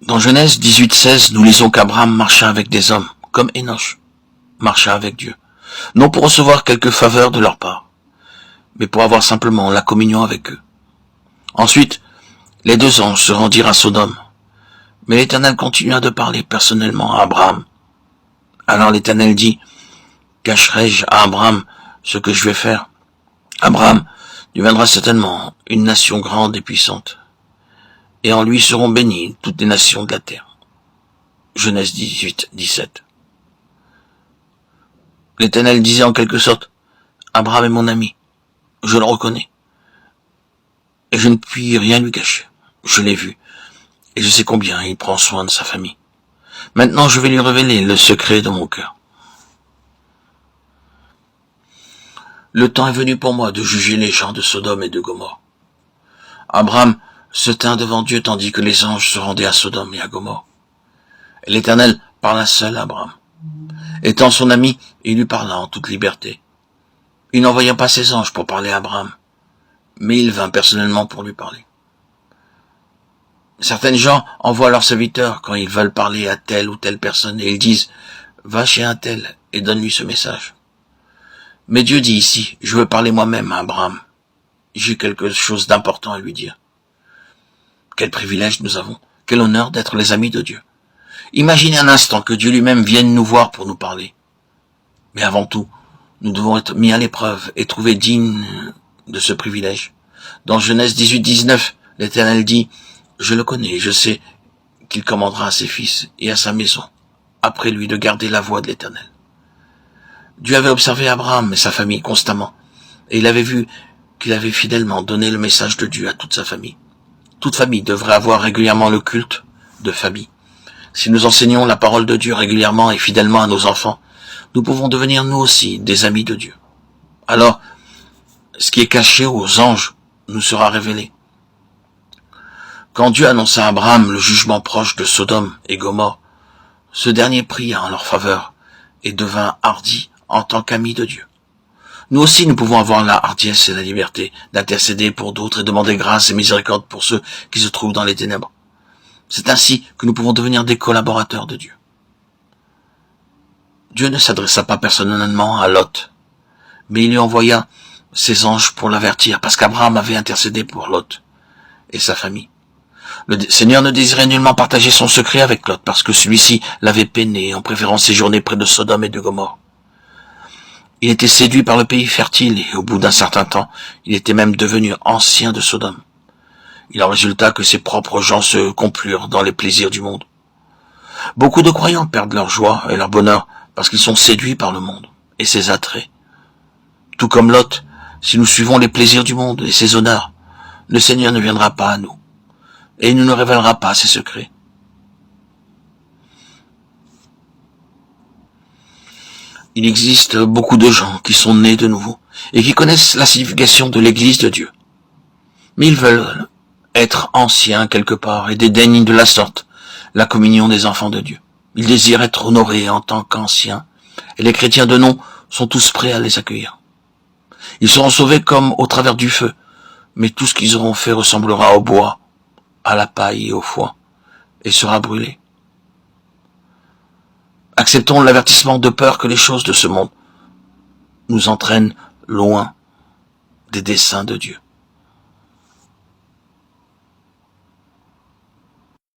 Dans Genèse 18:16, nous lisons qu'Abraham marcha avec des hommes, comme Enoch marcha avec Dieu, non pour recevoir quelque faveur de leur part, mais pour avoir simplement la communion avec eux. Ensuite, les deux anges se rendirent à Sodome, mais l'Éternel continua de parler personnellement à Abraham. Alors l'Éternel dit, cacherai-je à Abraham ce que je vais faire? Abraham deviendra certainement une nation grande et puissante, et en lui seront bénies toutes les nations de la terre. Genèse 18:17. L'Éternel disait en quelque sorte, Abraham est mon ami, je le reconnais, et je ne puis rien lui cacher. Je l'ai vu, et je sais combien il prend soin de sa famille. Maintenant je vais lui révéler le secret de mon cœur. Le temps est venu pour moi de juger les gens de Sodome et de Gomorrhe. Abraham se tint devant Dieu tandis que les anges se rendaient à Sodome et à Gomorrhe. Et l'Éternel parla seul à Abraham. Étant son ami, il lui parla en toute liberté. Il n'envoya pas ses anges pour parler à Abraham, mais il vint personnellement pour lui parler. Certaines gens envoient leurs serviteurs quand ils veulent parler à telle ou telle personne et ils disent « Va chez un tel et donne-lui ce message ». Mais Dieu dit ici « Je veux parler moi-même à Abraham. J'ai quelque chose d'important à lui dire. » Quel privilège nous avons, quel honneur d'être les amis de Dieu. Imaginez un instant que Dieu lui-même vienne nous voir pour nous parler. Mais avant tout, nous devons être mis à l'épreuve et trouver digne de ce privilège. Dans Genèse 18:19, l'Éternel dit « Je le connais, je sais qu'il commandera à ses fils et à sa maison, après lui de garder la voie de l'Éternel. » Dieu avait observé Abraham et sa famille constamment, et il avait vu qu'il avait fidèlement donné le message de Dieu à toute sa famille. Toute famille devrait avoir régulièrement le culte de famille. Si nous enseignons la parole de Dieu régulièrement et fidèlement à nos enfants, nous pouvons devenir nous aussi des amis de Dieu. Alors, ce qui est caché aux anges nous sera révélé. Quand Dieu annonça à Abraham le jugement proche de Sodome et Gomorrhe, ce dernier pria en leur faveur et devint hardi en tant qu'ami de Dieu. Nous aussi, nous pouvons avoir la hardiesse et la liberté d'intercéder pour d'autres et demander grâce et miséricorde pour ceux qui se trouvent dans les ténèbres. C'est ainsi que nous pouvons devenir des collaborateurs de Dieu. Dieu ne s'adressa pas personnellement à Lot, mais il lui envoya ses anges pour l'avertir, parce qu'Abraham avait intercédé pour Lot et sa famille. Le Seigneur ne désirait nullement partager son secret avec Lot, parce que celui-ci l'avait peiné en préférant séjourner près de Sodome et de Gomorrhe. Il était séduit par le pays fertile, et au bout d'un certain temps, il était même devenu ancien de Sodome. Il en résulta que ses propres gens se complurent dans les plaisirs du monde. Beaucoup de croyants perdent leur joie et leur bonheur parce qu'ils sont séduits par le monde et ses attraits. Tout comme Lot, si nous suivons les plaisirs du monde et ses honneurs, le Seigneur ne viendra pas à nous et il ne nous révélera pas ses secrets. Il existe beaucoup de gens qui sont nés de nouveau et qui connaissent la signification de l'Église de Dieu. Mais ils veulent être anciens quelque part et dédaignent de la sorte la communion des enfants de Dieu. Ils désirent être honorés en tant qu'anciens et les chrétiens de nom sont tous prêts à les accueillir. Ils seront sauvés comme au travers du feu, mais tout ce qu'ils auront fait ressemblera au bois, à la paille et au foin, et sera brûlé. Acceptons l'avertissement de peur que les choses de ce monde nous entraînent loin des desseins de Dieu.